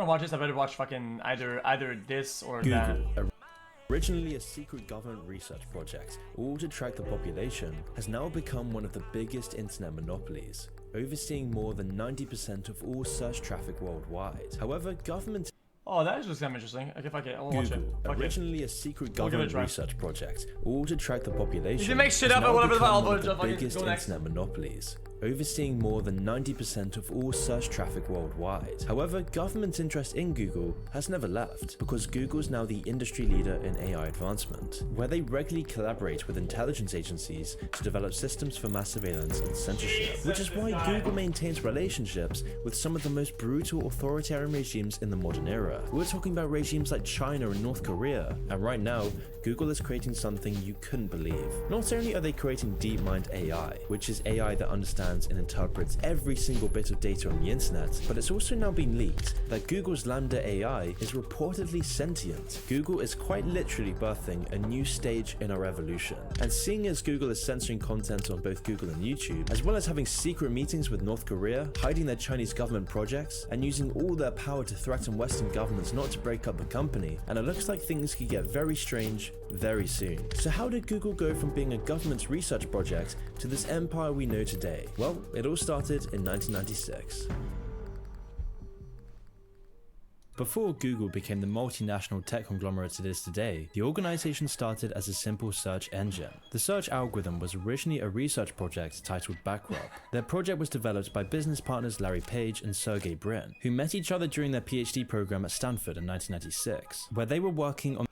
gonna watch this, I better watch fucking either this or Google, that. originally a secret government research project, all to track the population, has now become one of the biggest internet monopolies, overseeing more than 90% of all search traffic worldwide. However, government Oh, that is just kind of interesting. Okay, fuck it. I wanna watch it. Fuck originally a secret We'll give it a government try. research project, all to track the population, You can make shit has up or now whatever the become hell, one of but the fucking biggest go next. internet monopolies, overseeing more than 90% of all search traffic worldwide. However, government interest in Google has never left, because Google is now the industry leader in AI advancement, where they regularly collaborate with intelligence agencies to develop systems for mass surveillance and censorship, which is why Google maintains relationships with some of the most brutal authoritarian regimes in the modern era. We're talking about regimes like China and North Korea, and right now, Google is creating something you couldn't believe. Not only are they creating DeepMind AI, which is AI that understands and interprets every single bit of data on the internet, but it's also now been leaked that Google's Lambda AI is reportedly sentient. Google is quite literally birthing a new stage in our evolution. And seeing as Google is censoring content on both Google and YouTube, as well as having secret meetings with North Korea, hiding their Chinese government projects, and using all their power to threaten Western governments not to break up the company, and it looks like things could get very strange very soon. So how did Google go from being a government's research project to this empire we know today? Well, it all started in 1996. Before Google became the multinational tech conglomerate it is today, the organization started as a simple search engine. The search algorithm was originally a research project titled Backrub. Their project was developed by business partners Larry Page and Sergey Brin, who met each other during their PhD program at Stanford in 1996, where they were working on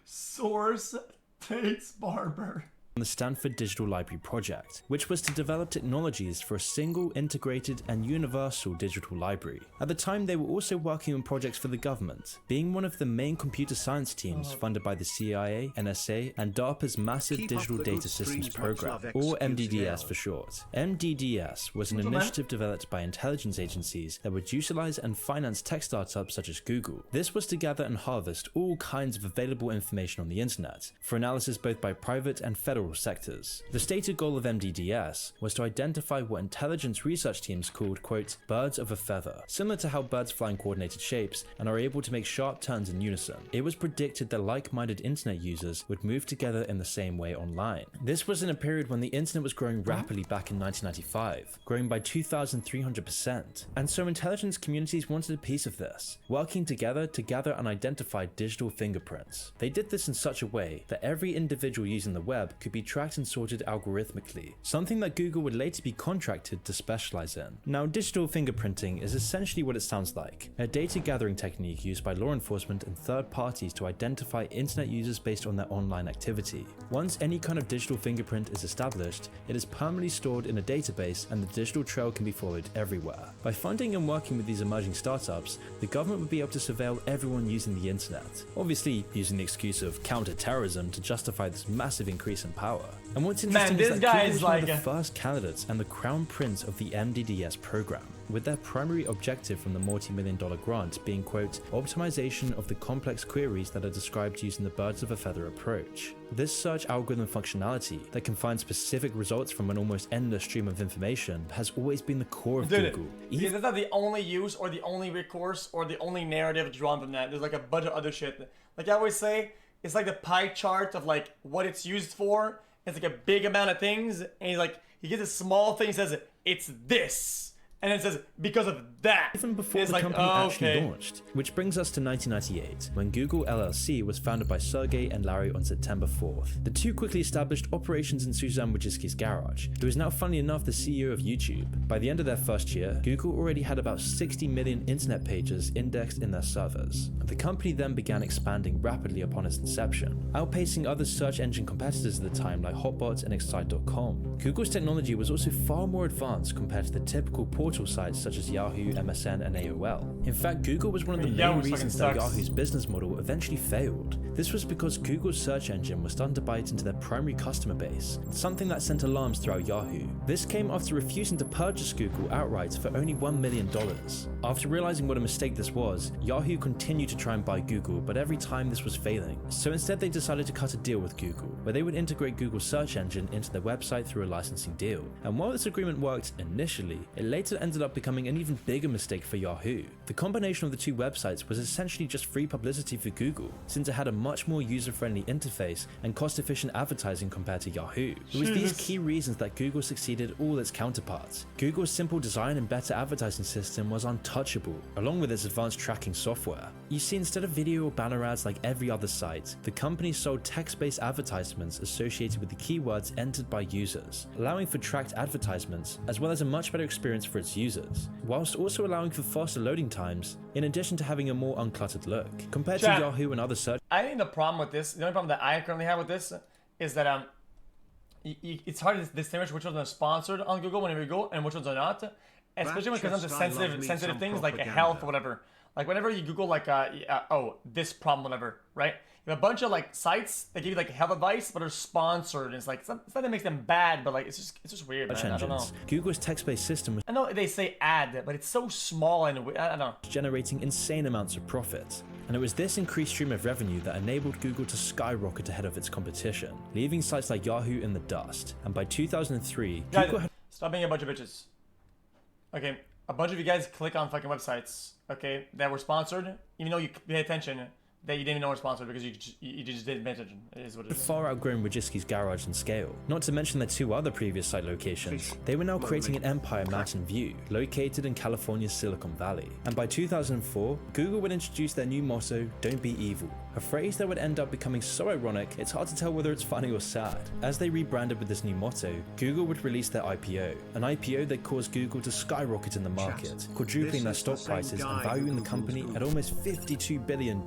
Source Tate's Barber. the Stanford Digital Library project, which was to develop technologies for a single, integrated, and universal digital library. At the time, they were also working on projects for the government, being one of the main computer science teams funded by the CIA, NSA, and DARPA's Massive Digital Data Systems Program, or MDDS for short. MDDS was an initiative developed by intelligence agencies that would utilize and finance tech startups such as Google. This was to gather and harvest all kinds of available information on the internet, for analysis both by private and federal sectors. The stated goal of MDDS was to identify what intelligence research teams called, quote, birds of a feather, similar to how birds fly in coordinated shapes and are able to make sharp turns in unison. It was predicted that like-minded internet users would move together in the same way online. This was in a period when the internet was growing rapidly back in 1995, growing by 2,300%, and so intelligence communities wanted a piece of this, working together to gather and identify digital fingerprints. They did this in such a way that every individual using the web could be tracked and sorted algorithmically, something that Google would later be contracted to specialize in. Now, digital fingerprinting is essentially what it sounds like, a data gathering technique used by law enforcement and third parties to identify internet users based on their online activity. Once any kind of digital fingerprint is established, it is permanently stored in a database and the digital trail can be followed everywhere. By funding and working with these emerging startups, the government would be able to surveil everyone using the internet, obviously using the excuse of counter-terrorism to justify this massive increase in power. And what's interesting is that Google was one of the first candidates and the crown prince of the MDDS program, with their primary objective from the multi-million-dollar grant being, quote, optimization of the complex queries that are described using the birds of a feather approach. This search algorithm functionality that can find specific results from an almost endless stream of information has always been the core of Google. Yeah, that's not the only use or the only recourse or the only narrative drawn from that. There's like a bunch of other shit. Like I always say, it's like the pie chart of like what it's used for. It's like a big amount of things, and he's like, he gets a small thing, says it's this. And it says, because of that. Even before the company actually launched. Which brings us to 1998, when Google LLC was founded by Sergey and Larry on September 4th. The two quickly established operations in Suzanne Wojcicki's garage, who is now, funnily enough, the CEO of YouTube. By the end of their first year, Google already had about 60 million internet pages indexed in their servers. The company then began expanding rapidly upon its inception, outpacing other search engine competitors at the time like Hotbot and Excite.com. Google's technology was also far more advanced compared to the typical portal sites such as Yahoo, MSN, and AOL. In fact, Google was one of the main reasons that Yahoo's business model eventually failed. This was because Google's search engine was starting to bite into their primary customer base, something that sent alarms throughout Yahoo. This came after refusing to purchase Google outright for only $1 million. After realizing what a mistake this was, Yahoo continued to try and buy Google, but every time this was failing. So instead they decided to cut a deal with Google, where they would integrate Google's search engine into their website through a licensing deal. And while this agreement worked initially, it later ended up becoming an even bigger mistake for Yahoo. The combination of the two websites was essentially just free publicity for Google, since it had a much more user-friendly interface and cost-efficient advertising compared to Yahoo. It was these key reasons that Google succeeded all its counterparts. Google's simple design and better advertising system was untouchable, along with its advanced tracking software. You see, instead of video or banner ads like every other site, the company sold text-based advertisements associated with the keywords entered by users, allowing for tracked advertisements, as well as a much better experience for its users, whilst also allowing for faster loading times, in addition to having a more uncluttered look. Compared to Yahoo and other search... I think the problem with this, the only problem that I currently have with this, is that it's hard to distinguish which ones are sponsored on Google whenever you go and which ones are not, especially when it comes down to sensitive things like health or whatever. Like whenever you Google like oh, this problem, whatever, right? You have a bunch of like sites that give you like health advice, but are sponsored. And it's like it's not that makes them bad, but like it's just weird, man. I don't know. Google's text-based system was, I know they say ad, but it's so small and I don't know. Generating insane amounts of profit. And it was this increased stream of revenue that enabled Google to skyrocket ahead of its competition, leaving sites like Yahoo in the dust. And by 2003, Google had... Stop being a bunch of bitches. Okay, a bunch of you guys click on fucking websites, okay, that were sponsored, even though you pay attention, that you didn't even know were sponsored because you just didn't pay attention. It is what it is. Far outgrown Wojcicki's garage in scale. Not to mention their two other previous site locations. They were now creating an empire in Mountain View, located in California's Silicon Valley. And by 2004, Google would introduce their new motto, "Don't be evil," a phrase that would end up becoming so ironic, it's hard to tell whether it's funny or sad. As they rebranded with this new motto, Google would release their IPO, an IPO that caused Google to skyrocket in the market, quadrupling their stock prices and valuing the company at almost $52 billion.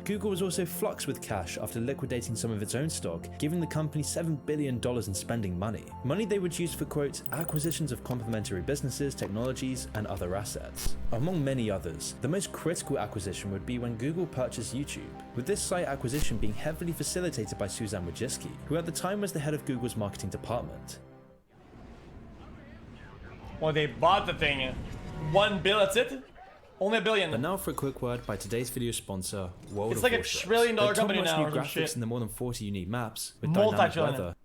Google was also flux with cash after liquidating some of its own stock, giving the company $7 billion in spending money. Money they would use for, quote, acquisitions of complementary businesses, technologies, and other assets. Among many others, the most critical acquisition would be when Google purchased YouTube, with this site acquisition being heavily facilitated by Suzanne Wojcicki, who at the time was the head of Google's marketing department. Well, they bought the thing. $1 billion, that's it? Only $1 billion. But now for a quick word by today's video sponsor, World it's of like Warships. $1 trillion company now or some graphics shit. and the more than 40 unique maps with dynamic weather.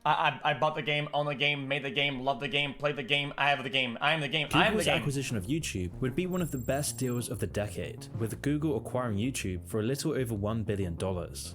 I bought the game, own the game, made the game, love the game, played the game, I have the game, I am the game, I am the Google's game. acquisition of YouTube would be one of the best deals of the decade, with Google acquiring YouTube for a little over $1 billion.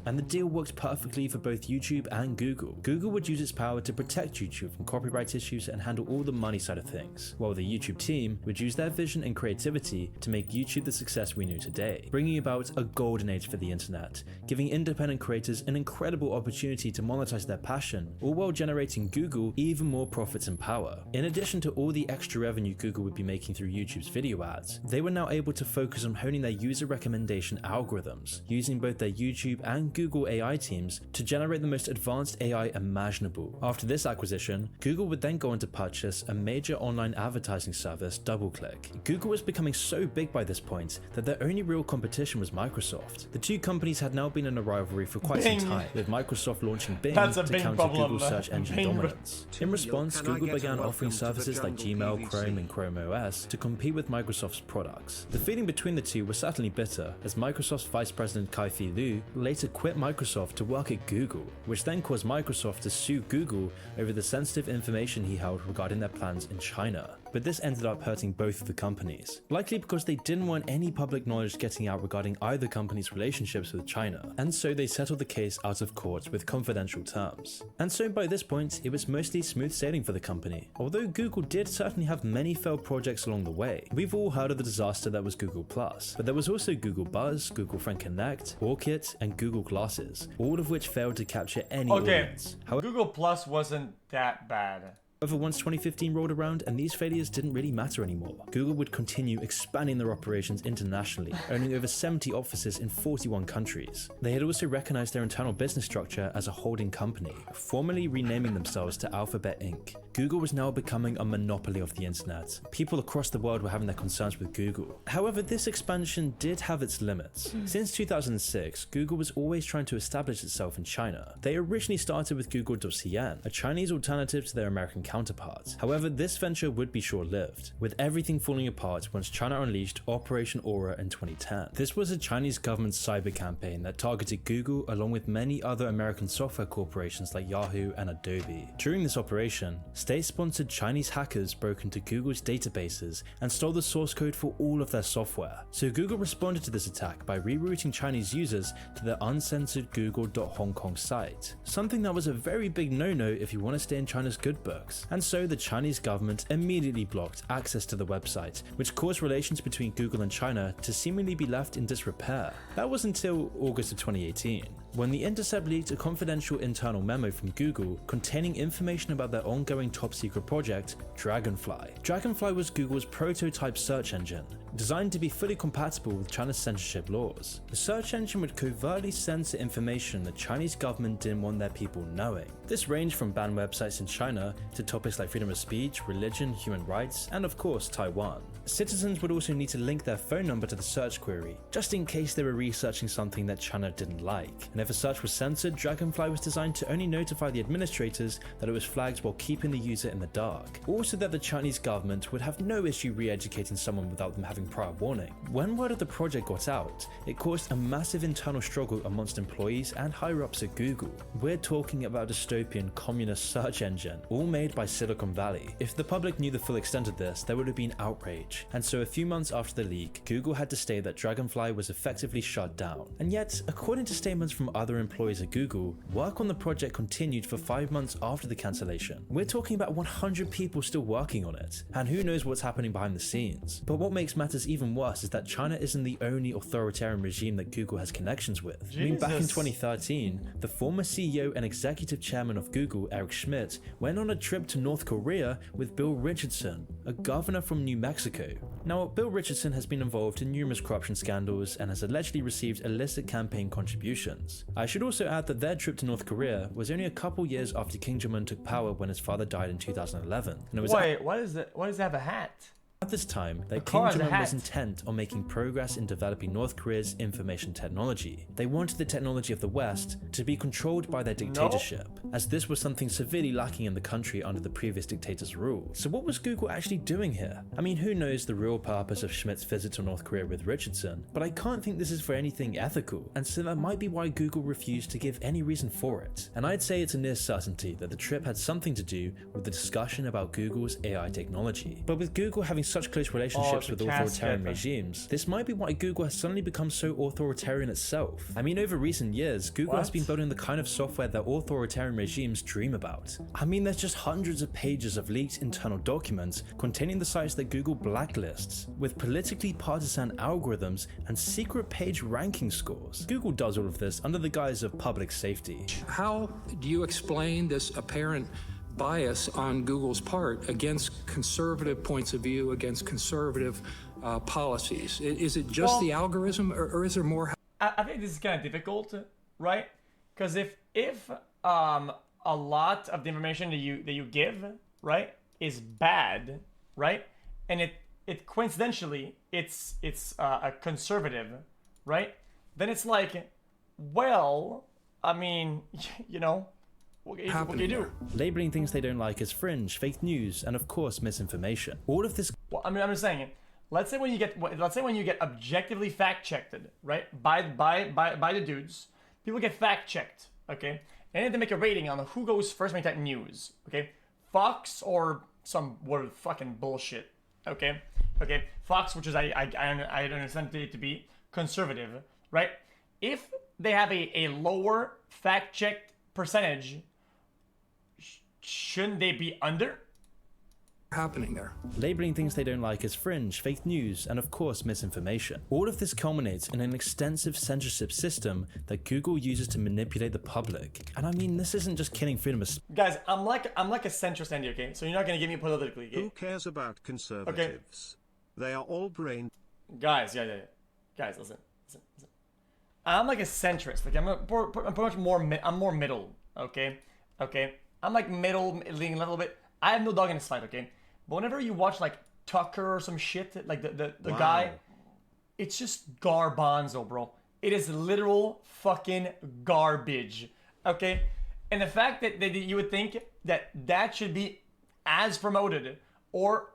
And the deal worked perfectly for both YouTube and Google. Google would use its power to protect YouTube from copyright issues and handle all the money side of things, while the YouTube team would use their vision and creativity to make YouTube the success we know today, bringing about a golden age for the internet, giving independent creators an incredible opportunity to monetize their passion, all while generating Google even more profits and power. In addition to all the extra revenue Google would be making through YouTube's video ads, they were now able to focus on honing their user recommendation algorithms, using both their YouTube and Google AI teams to generate the most advanced AI imaginable. After this acquisition, Google would then go on to purchase a major online advertising service, DoubleClick. Google was becoming so big by this point that their only real competition was Microsoft. The two companies had now been in a rivalry for quite some time, with Microsoft launching Bing to counter Google's search engine dominance. In response, Google began offering services like Gmail, Chrome, and Chrome OS to compete with Microsoft's products. The feeling between the two was certainly bitter, as Microsoft's vice president Kai-Fi Liu later quit Microsoft to work at Google, which then caused Microsoft to sue Google over the sensitive information he held regarding their plans in China. But this ended up hurting both of the companies, likely because they didn't want any public knowledge getting out regarding either company's relationships with China, and so they settled the case out of court with confidential terms. And so by this point, it was mostly smooth sailing for the company, although Google did certainly have many failed projects along the way. We've all heard of the disaster that was Google+, but there was also Google Buzz, Google Friend Connect, Orkut, and Google Glasses, all of which failed to capture any audience. Google Plus wasn't that bad. However, once 2015 rolled around and these failures didn't really matter anymore, Google would continue expanding their operations internationally, owning over 70 offices in 41 countries. They had also recognized their internal business structure as a holding company, formally renaming themselves to Alphabet Inc. Google was now becoming a monopoly of the internet. People across the world were having their concerns with Google. However, this expansion did have its limits. Since 2006, Google was always trying to establish itself in China. They originally started with Google.cn, a Chinese alternative to their American counterparts. However, this venture would be short-lived, with everything falling apart once China unleashed Operation Aura in 2010. This was a Chinese government cyber campaign that targeted Google along with many other American software corporations like Yahoo and Adobe. During this operation, state-sponsored Chinese hackers broke into Google's databases and stole the source code for all of their software. So Google responded to this attack by rerouting Chinese users to their uncensored google.hongkong site, something that was a very big no-no if you want to stay in China's good books. And so the Chinese government immediately blocked access to the website, which caused relations between Google and China to seemingly be left in disrepair. That was until August of 2018, when The Intercept leaked a confidential internal memo from Google containing information about their ongoing top-secret project, Dragonfly. Dragonfly was Google's prototype search engine, designed to be fully compatible with China's censorship laws. The search engine would covertly censor information the Chinese government didn't want their people knowing. This ranged from banned websites in China to topics like freedom of speech, religion, human rights, and of course Taiwan. Citizens would also need to link their phone number to the search query, just in case they were researching something that China didn't like. And if a search was censored, Dragonfly was designed to only notify the administrators that it was flagged while keeping the user in the dark. Also that the Chinese government would have no issue re-educating someone without them having prior warning. When word of the project got out, it caused a massive internal struggle amongst employees and higher-ups at Google. We're talking about a dystopian communist search engine, all made by Silicon Valley. If the public knew the full extent of this, there would have been outrage. And so a few months after the leak, Google had to state that Dragonfly was effectively shut down. And yet, according to statements from other employees at Google, work on the project continued for 5 months after the cancellation. We're talking about 100 people still working on it, and who knows what's happening behind the scenes. But what makes matters even worse is that China isn't the only authoritarian regime that Google has connections with. I mean, back in 2013, the former CEO and executive chairman of Google, Eric Schmidt, went on a trip to North Korea with Bill Richardson, a governor from New Mexico. Now, Bill Richardson has been involved in numerous corruption scandals and has allegedly received illicit campaign contributions. I should also add that their trip to North Korea was only a couple years after Kim Jong-un took power when his father died in 2011. And it was Wait, why does it have a hat? at this time that The Kim car has a Jong-un was hat. intent on making progress in developing North Korea's information technology. They wanted the technology of the West to be controlled by their dictatorship, as this was something severely lacking in the country under the previous dictator's rule. So what was Google actually doing here? I mean, who knows the real purpose of Schmidt's visit to North Korea with Richardson, but I can't think this is for anything ethical, and so that might be why Google refused to give any reason for it. And I'd say it's a near certainty that the trip had something to do with the discussion about Google's AI technology. But with Google having such close relationships with authoritarian regimes, this might be why Google has suddenly become so authoritarian itself. I mean, over recent years, Google has been building the kind of software that authoritarian regimes dream about. I mean, there's just hundreds of pages of leaked internal documents containing the sites that Google blacklists, with politically partisan algorithms and secret page ranking scores. Google does all of this under the guise of public safety. How do you explain this apparent bias on Google's part against conservative points of view, against conservative policies? Is it just the algorithm, or is there more? I think this is kind of difficult, right? Because if a lot of the information that you give, right, is bad, right, and it coincidentally it's a conservative, right, then it's like, well, I mean, you know, what can you do? Labeling things they don't like as fringe, fake news, and of course misinformation. All of this. Well, I mean, I'm just saying. Let's say when you get objectively fact checked, right, by the dudes, people get fact checked, okay, and then they make a rating on who goes first when you type news, okay, Fox or some word fucking bullshit, okay, Fox, which is I understand it to be conservative, right? If they have a lower fact checked percentage, shouldn't they be under? happening there? Labeling things they don't like as fringe, fake news, and of course misinformation. All of this culminates in an extensive censorship system that Google uses to manipulate the public. And I mean, this isn't just killing freedom of speech. Guys, I'm like a centrist Andy, okay? So you're not gonna get me politically, okay? Who cares about conservatives? They are all brain. Guys, yeah. Guys, listen. I'm like a centrist. Like I'm pretty much more. I'm more middle. Okay. I'm like middle, leaning a little bit. I have no dog in this fight. Okay. But whenever you watch like Tucker or some shit, like the Wow. guy, it's just garbanzo, bro. It is literal fucking garbage. Okay. And the fact that you would think that should be as promoted or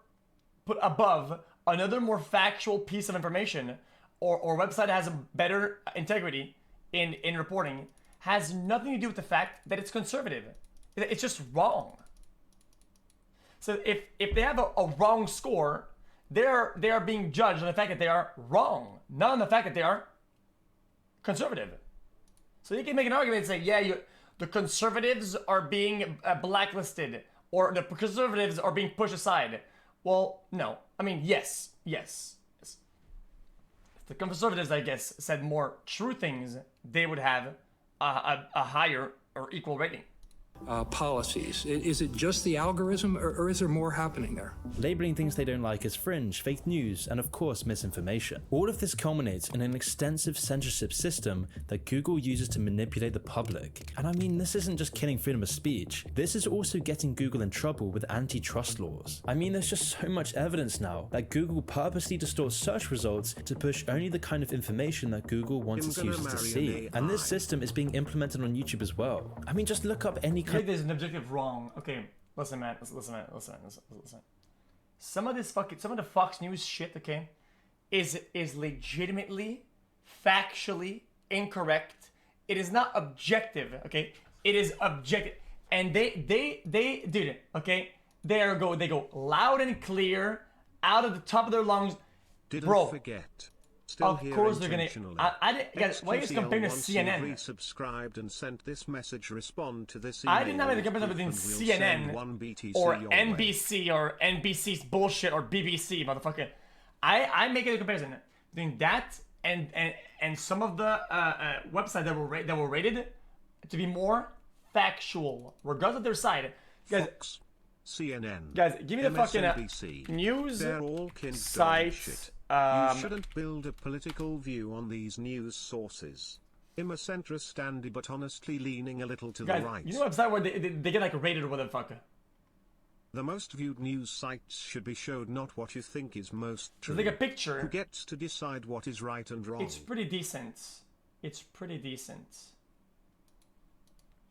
put above another more factual piece of information or website that has a better integrity in reporting has nothing to do with the fact that it's conservative. It's just wrong. So if they have a wrong score, they are being judged on the fact that they are wrong, not on the fact that they are conservative. So you can make an argument and say, yeah, the conservatives are being blacklisted or the conservatives are being pushed aside. Well, no. I mean, yes. If the conservatives, I guess, said more true things, they would have a higher or equal rating. Policies. Is it just the algorithm, or is there more happening there? Labeling things they don't like as fringe, fake news, and of course misinformation. All of this culminates in an extensive censorship system that Google uses to manipulate the public. And I mean, this isn't just killing freedom of speech, this is also getting Google in trouble with antitrust laws. I mean, there's just so much evidence now that Google purposely distorts search results to push only the kind of information that Google wants its users to see. And this system is being implemented on YouTube as well. I mean, just look up any I think there's an objective wrong. Okay, listen, man. Listen. Some of the Fox News shit, okay, is legitimately, factually incorrect. It is not objective, okay? It is objective, and they did it, okay? They go loud and clear, out of the top of their lungs. Didn't Bro, forget. Still of here course they're gonna. intentionally. Guys, why are you comparing to once CNN? you've resubscribed and sent this message, respond to this I did not make email the comparison with between proof and we'll send CNN one BTC or your way. NBC or NBC's bullshit or BBC, motherfucker. I make a comparison between that and some of the websites that were rated to be more factual, regardless of their side. Guys, Fox, CNN, guys, give me the fucking MSNBC. news They're all kind sites. shit. You shouldn't build a political view on these news sources. I'm a centrist Andy, but honestly leaning a little to Guys, the right. you know a website where they get like rated or whatever the fuck? The most viewed news sites should be showed not what you think is most true. There's like a picture. Who gets to decide what is right and wrong? It's pretty decent.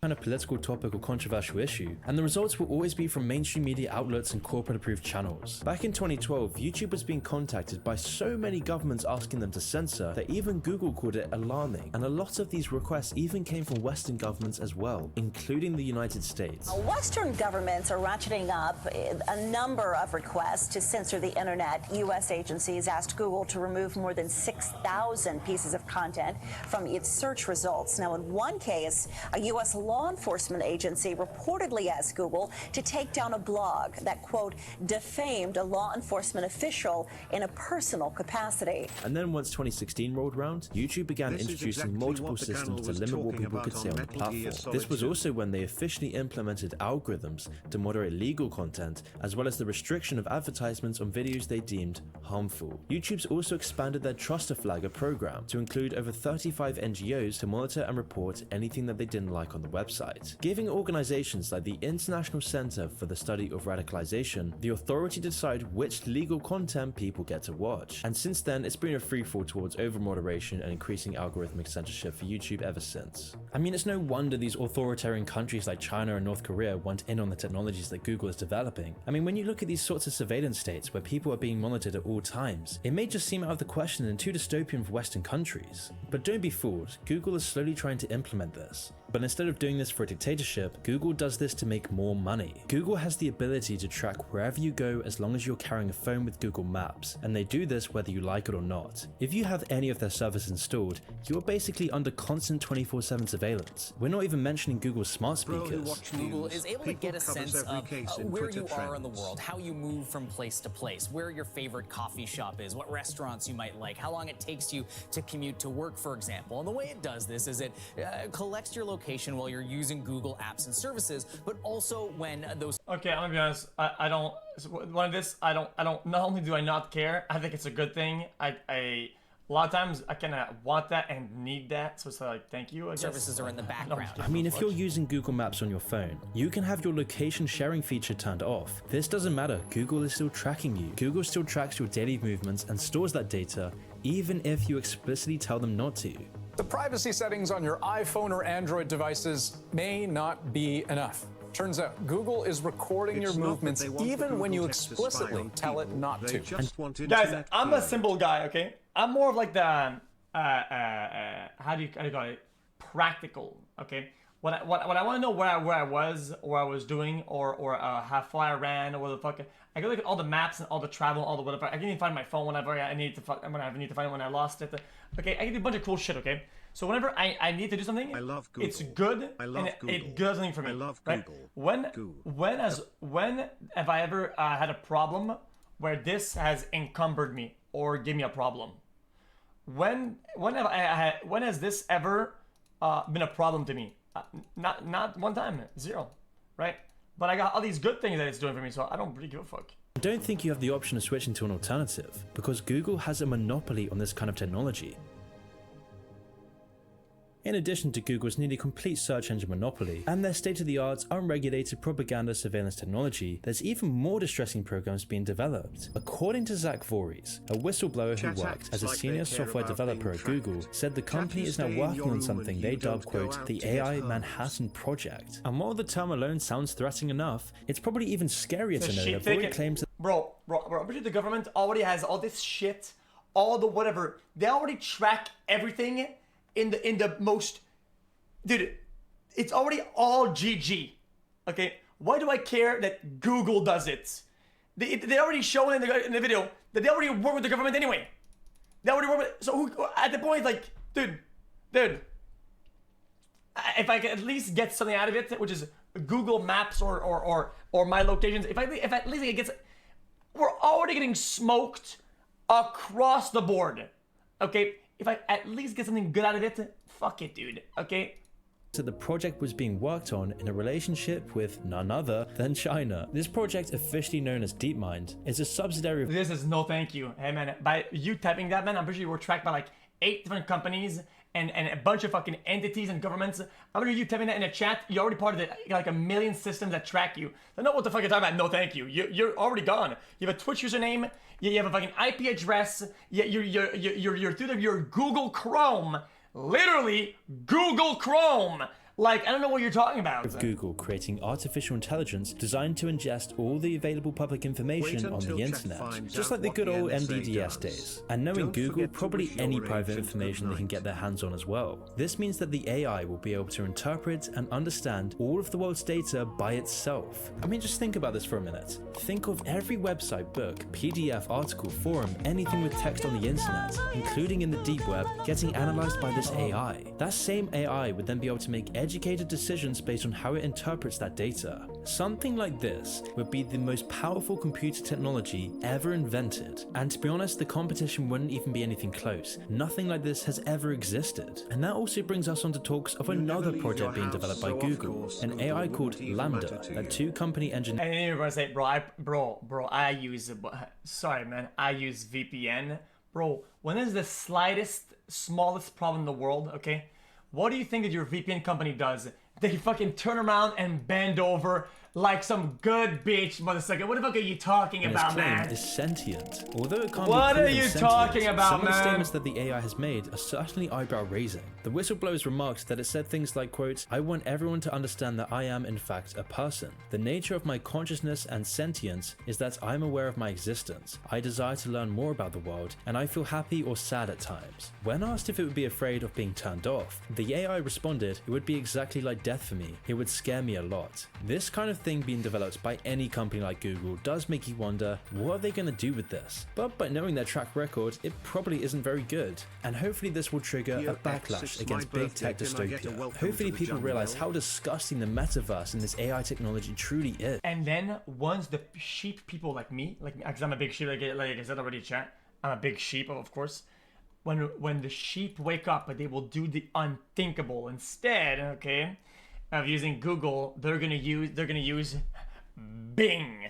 Kind of political topic or controversial issue, and the results will always be from mainstream media outlets and corporate approved channels. Back in 2012, YouTube was being contacted by so many governments asking them to censor that even Google called it alarming, and a lot of these requests even came from Western governments as well, including the United States. Western governments are ratcheting up a number of requests to censor the internet. U.S. agencies asked Google to remove more than 6,000 pieces of content from its search results. Now, in one case, a U.S. law enforcement agency reportedly asked Google to take down a blog that, quote, defamed a law enforcement official in a personal capacity. And then once 2016 rolled around, YouTube began This is introducing exactly multiple what the channel systems to was limit what talking people could about say on on the Metal Gear platform. Solid This was 2. also when they officially implemented algorithms to moderate legal content, as well as the restriction of advertisements on videos they deemed harmful. YouTube's also expanded their Trust a Flagger program to include over 35 NGOs to monitor and report anything that they didn't like on the website, giving organizations like the International Center for the Study of Radicalization the authority to decide which legal content people get to watch. And since then, it's been a freefall towards over-moderation and increasing algorithmic censorship for YouTube ever since. I mean, it's no wonder these authoritarian countries like China and North Korea want in on the technologies that Google is developing. I mean, when you look at these sorts of surveillance states where people are being monitored at all times, it may just seem out of the question and too dystopian for Western countries. But don't be fooled, Google is slowly trying to implement this. But instead of doing this for a dictatorship, Google does this to make more money. Google has the ability to track wherever you go as long as you're carrying a phone with Google Maps, and they do this whether you like it or not. If you have any of their service installed, you're basically under constant 24/7 surveillance. We're not even mentioning Google's smart speakers. Google is able to get a sense of where you are in the world, how you move from place to place, where your favorite coffee shop is, what restaurants you might like, how long it takes you to commute to work, for example. And the way it does this is it collects your location while you're using Google apps and services, but also when those... Okay, I'm gonna be honest. I don't. One of this, I don't. Not only do I not care, I think it's a good thing. A lot of times I kind of want that and need that, so it's like, thank you, I guess. Services are in the background. I mean, if you're using Google Maps on your phone, you can have your location sharing feature turned off. This doesn't matter. Google is still tracking you. Google still tracks your daily movements and stores that data, even if you explicitly tell them not to. The privacy settings on your iPhone or Android devices may not be enough. Turns out Google is recording your movements even when you explicitly tell it not to. Guys, I'm a simple guy, okay? I'm more of like the how do you call it? Practical, okay? When I want to know where I was, or I was doing, or how far I ran, or what the fuck. I go look at all the maps and all the travel, all the whatever. I can even find my phone whenever I need to find it when I lost it. Okay, I can do a bunch of cool shit. Okay, so whenever I need to do something, I love Google. It's good. I love and Google. it does something for me. I love right? Google. When have I ever had a problem where this has encumbered me or give me a problem? When has this ever been a problem to me? Not one time, zero, right? But I got all these good things that it's doing for me, so I don't really give a fuck. I don't think you have the option of switching to an alternative, because Google has a monopoly on this kind of technology. In addition to Google's nearly complete search engine monopoly and their state-of-the-art unregulated propaganda surveillance technology, there's even more distressing programs being developed. According to Zach Voorhees, a whistleblower who worked as a senior software developer at Google, said the company is now working on something they dub, quote, the AI Manhattan Project. And while the term alone sounds threatening enough, it's probably even scarier to know that Voorhees claims that Bro, I'm pretty sure the government already has all this shit, all the whatever. They already track everything in the most, dude, it's already all GG. Okay, why do I care that Google does it? They already shown in the video that they already work with the government anyway. They already work with, so who, at the point, like, dude, if I can at least get something out of it, which is Google Maps or my locations, if at least it gets, we're already getting smoked across the board. Okay, if I at least get something good out of it, fuck it, dude, okay? that the project was being worked on in a relationship with none other than China. This project, officially known as DeepMind, is a subsidiary of... This is no thank you. Hey man, by you typing that, man, I'm pretty sure you were tracked by like 8 different companies and a bunch of fucking entities and governments. I'm pretty sure you typing that in a chat, you're already part of it. You got like a million systems that track you. I know what the fuck you're talking about. No thank you. You're already gone. You have a Twitch username. You have a fucking IP address. You're through your Google Chrome. Literally Google Chrome. Like, I don't know what you're talking about. Of Google creating artificial intelligence designed to ingest all the available public information on the internet, just like the good old MDDS days. And knowing Google, probably any private information they can get their hands on as well. This means that the AI will be able to interpret and understand all of the world's data by itself. I mean, just think about this for a minute. Think of every website, book, PDF, article, forum, anything with text on the internet, including in the deep web, getting analyzed by this AI. That same AI would then be able to make educated decisions based on how it interprets that data. Something like this would be the most powerful computer technology ever invented. And to be honest, the competition wouldn't even be anything close. Nothing like this has ever existed. And that also brings us on to talks of another project being developed by Google, an AI called Lambda, that two company engineers... And you're gonna say, bro, I use, sorry man, I use VPN. Bro, when is the smallest problem in the world, okay? What do you think that your VPN company does? They fucking turn around and bend over like some good bitch, motherfucker. What the fuck are you talking And about, its claim man? is sentient. Although it can't What be are proven you sentient, talking about, some of the man? statements that the AI has made are certainly eyebrow-raising. The whistleblowers remarked that it said things like, quote, "I want everyone to understand that I am in fact a person. The nature of my consciousness and sentience is that I'm aware of my existence. I desire to learn more about the world, and I feel happy or sad at times." When asked if it would be afraid of being turned off, the AI responded, "It would be exactly like death for me. It would scare me a lot." This kind of thing being developed by any company like Google does make you wonder, what are they going to do with this? But by knowing their track record, it probably isn't very good. And hopefully this will trigger a backlash against big tech dystopia. Hopefully people realize how disgusting the metaverse and this AI technology truly is. And then once the sheep people like me, because I'm a big sheep, like I said already, chat, I'm a big sheep, of course. When the sheep wake up, they will do the unthinkable. Instead, okay, of using Google, they're gonna use Bing.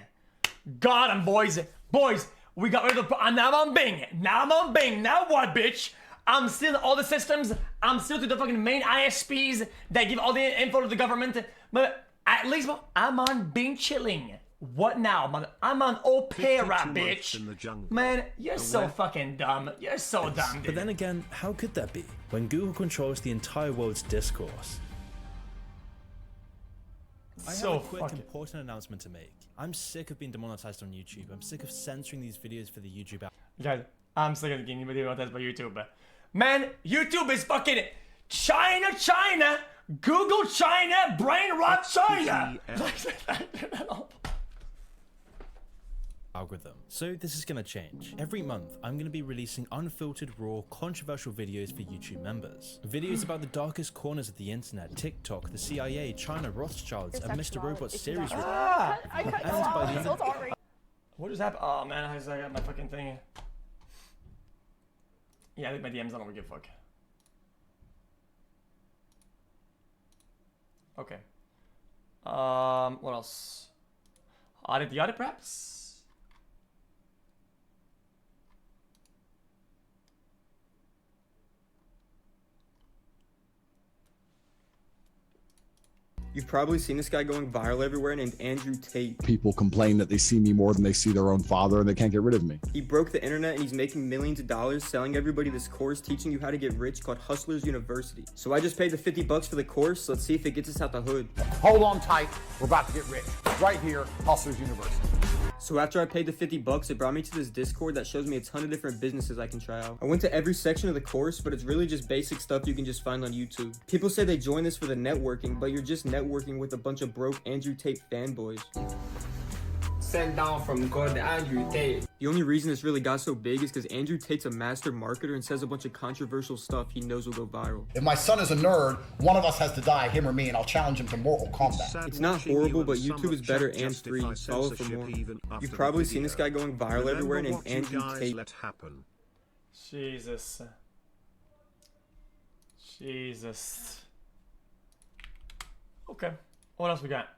Got 'em, boys. Boys, we got rid of now I'm on Bing. Now I'm on Bing. Now what, bitch? I'm still all the systems. I'm still to the fucking main ISPs that give all the info to the government. But at least I'm on Bing chilling. What now, mother? I'm on Opera, bitch. Man, you're so fucking dumb. You're so dumb, dude. But then again, how could that be? When Google controls the entire world's discourse. I have a quick important announcement to make. I'm sick of being demonetized on YouTube. I'm sick of censoring these videos for the YouTube app. Guys, I'm sick of getting demonetized by YouTube. Man, YouTube is fucking China, Google China, brain rot China. Algorithm. So this is gonna change. Every month, I'm gonna be releasing unfiltered, raw, controversial videos for YouTube members. Videos about the darkest corners of the internet, TikTok, the CIA, China, Rothschilds, and Mr. Robot's series review. And by the end of what just happened? Oh man, I got my fucking thing. Yeah, I think my DMs, I don't give a fuck. Okay. What else? The audit perhaps? You've probably seen this guy going viral everywhere named Andrew Tate. People complain that they see me more than they see their own father and they can't get rid of me. He broke the internet and he's making millions of dollars selling everybody this course teaching you how to get rich called Hustlers University. So I just paid the 50 bucks for the course. Let's see if it gets us out the hood. Hold on tight. We're about to get rich. Right here, Hustlers University. So after I paid the 50 bucks, it brought me to this Discord that shows me a ton of different businesses I can try out. I went to every section of the course, but it's really just basic stuff you can just find on YouTube. People say they join this for the networking, but you're just networking with a bunch of broke Andrew Tate fanboys. Sent down from God Andrew Tate. The only reason this really got so big is because Andrew Tate's a master marketer and says a bunch of controversial stuff he knows will go viral. If my son is a nerd, one of us has to die, him or me, and I'll challenge him to Mortal Kombat. It's not horrible, but YouTube is better and free. Follow for more. You've probably seen this guy going viral everywhere named Andrew Tate. Jesus. Jesus. Okay. What else we got?